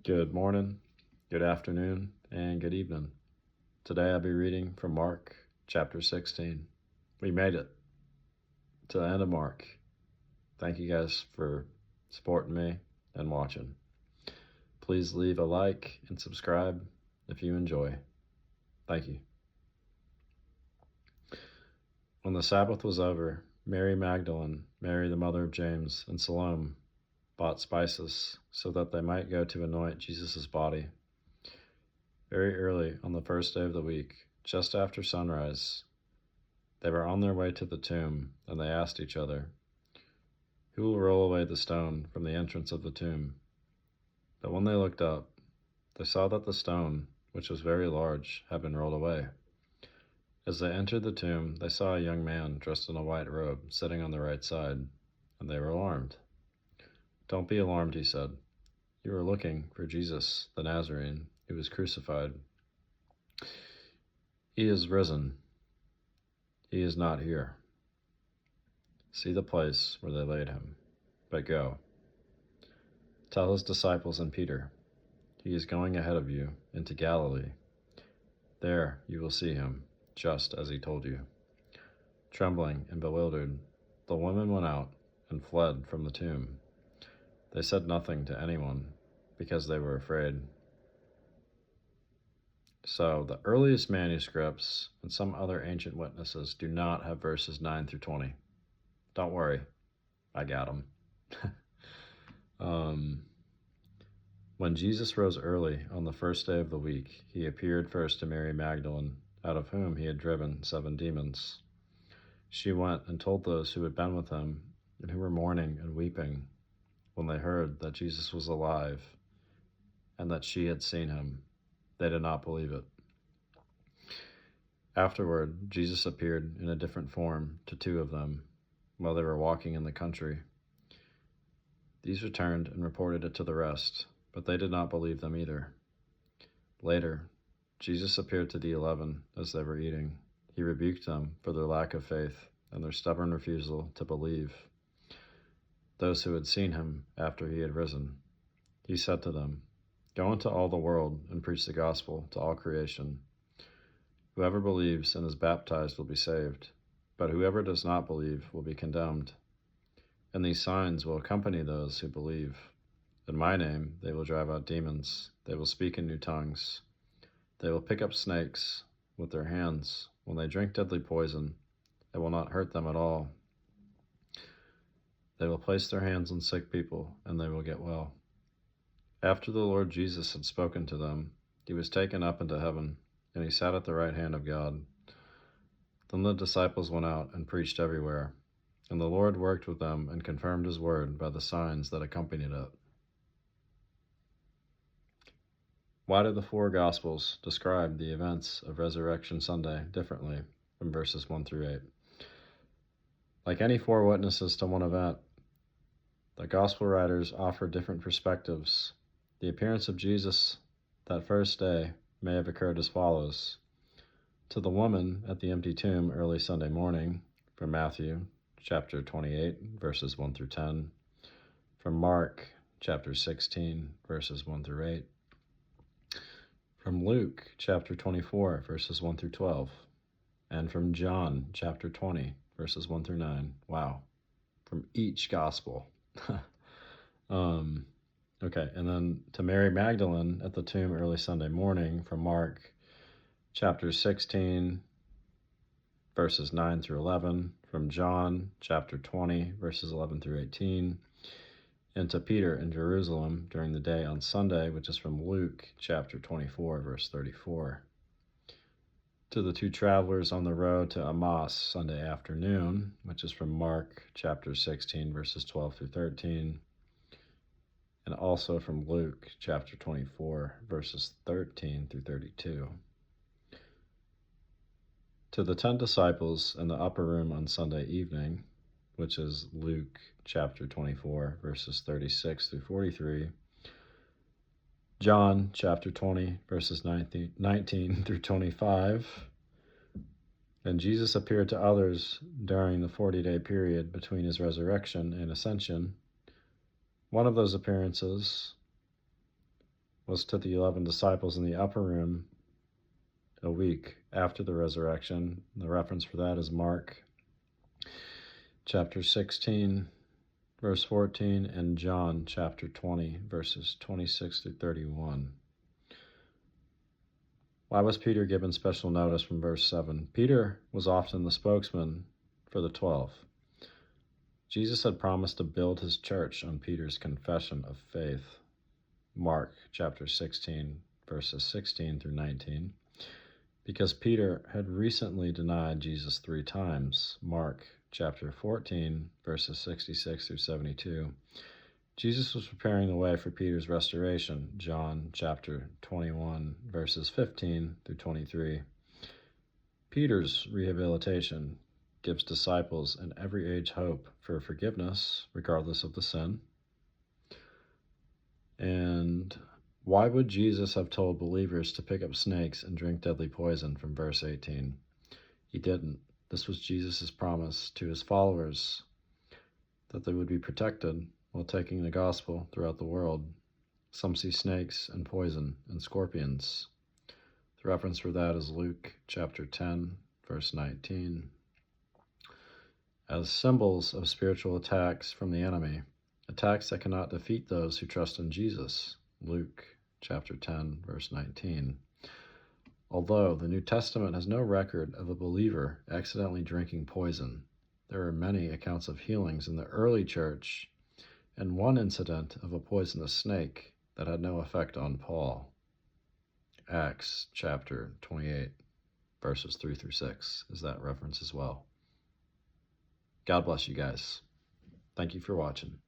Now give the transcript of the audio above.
Good morning, good afternoon, and good evening. Today I'll be reading from Mark chapter 16. We made it to the end of Mark. Thank you guys for supporting me and watching. Please leave a like and subscribe if you enjoy. Thank you. When the Sabbath was over, Mary Magdalene, Mary the mother of James, and Salome bought spices so that they might go to anoint Jesus' body. Very early on the first day of the week, just after sunrise, they were on their way to the tomb, and they asked each other, "Who will roll away the stone from the entrance of the tomb?" But when they looked up, they saw that the stone, which was very large, had been rolled away. As they entered the tomb, they saw a young man dressed in a white robe sitting on the right side, and they were alarmed. "Don't be alarmed," he said. "You are looking for Jesus, the Nazarene, who was crucified. He is risen. He is not here. See the place where they laid him. But go. Tell his disciples and Peter, he is going ahead of you into Galilee. There you will see him, just as he told you." Trembling and bewildered, the women went out and fled from the tomb. They said nothing to anyone because they were afraid. So the earliest manuscripts and some other ancient witnesses do not have verses 9 through 20. Don't worry, I got them. When Jesus rose early on the first day of the week, he appeared first to Mary Magdalene, out of whom he had driven 7 demons. She went and told those who had been with him and who were mourning and weeping when they heard that Jesus was alive and that she had seen him. They did not believe it. Afterward, Jesus appeared in a different form to 2 of them while they were walking in the country. These returned and reported it to the rest, but they did not believe them either. Later, Jesus appeared to the 11 as they were eating. He rebuked them for their lack of faith and their stubborn refusal to believe those who had seen him after he had risen. He said to them, "Go into all the world and preach the gospel to all creation. Whoever believes and is baptized will be saved, but whoever does not believe will be condemned. And these signs will accompany those who believe. In my name they will drive out demons. They will speak in new tongues. They will pick up snakes with their hands. When they drink deadly poison, it will not hurt them at all. They will place their hands on sick people, and they will get well." After the Lord Jesus had spoken to them, he was taken up into heaven, and he sat at the right hand of God. Then the disciples went out and preached everywhere, and the Lord worked with them and confirmed his word by the signs that accompanied it. Why do the 4 Gospels describe the events of Resurrection Sunday differently from verses 1 through 8? Like any 4 witnesses to one event, the Gospel writers offer different perspectives. The appearance of Jesus that first day may have occurred as follows. To the woman at the empty tomb early Sunday morning, from Matthew chapter 28, verses 1 through 10, from Mark chapter 16, verses 1 through 8, from Luke chapter 24, verses 1 through 12, and from John chapter 20, verses 1 through 9. Wow. From each gospel. Okay, and then to Mary Magdalene at the tomb early Sunday morning, from Mark chapter 16, verses 9 through 11, from John chapter 20, verses 11 through 18, and to Peter in Jerusalem during the day on Sunday, which is from Luke chapter 24, verse 34. To the 2 travelers on the road to Emmaus Sunday afternoon, which is from Mark chapter 16, verses 12 through 13, and also from Luke chapter 24, verses 13 through 32. To the 10 disciples in the upper room on Sunday evening, which is Luke chapter 24, verses 36 through 43, John chapter 20, verses 19 through 25, and Jesus appeared to others during the 40-day period between his resurrection and ascension. One of those appearances was to the 11 disciples in the upper room a week after the resurrection. The reference for that is Mark chapter 16, verse 14, and John chapter 20, verses 26 through 31. Why was Peter given special notice from verse 7? Peter was often the spokesman for the 12. Jesus had promised to build his church on Peter's confession of faith. Mark chapter 16, verses 16 through 19. Because Peter had recently denied Jesus 3 times. Mark chapter 14, verses 66 through 72. Jesus was preparing the way for Peter's restoration. John chapter 21, verses 15 through 23. Peter's rehabilitation gives disciples in every age hope for forgiveness, regardless of the sin. And why would Jesus have told believers to pick up snakes and drink deadly poison from verse 18? He didn't. This was Jesus' promise to his followers that they would be protected while taking the gospel throughout the world. Some see snakes and poison and scorpions. The reference for that is Luke chapter 10, verse 19. As symbols of spiritual attacks from the enemy, attacks that cannot defeat those who trust in Jesus. Luke chapter 10, verse 19. Although the New Testament has no record of a believer accidentally drinking poison, there are many accounts of healings in the early church and one incident of a poisonous snake that had no effect on Paul. Acts chapter 28, verses 3 through 6 is that reference as well. God bless you guys. Thank you for watching.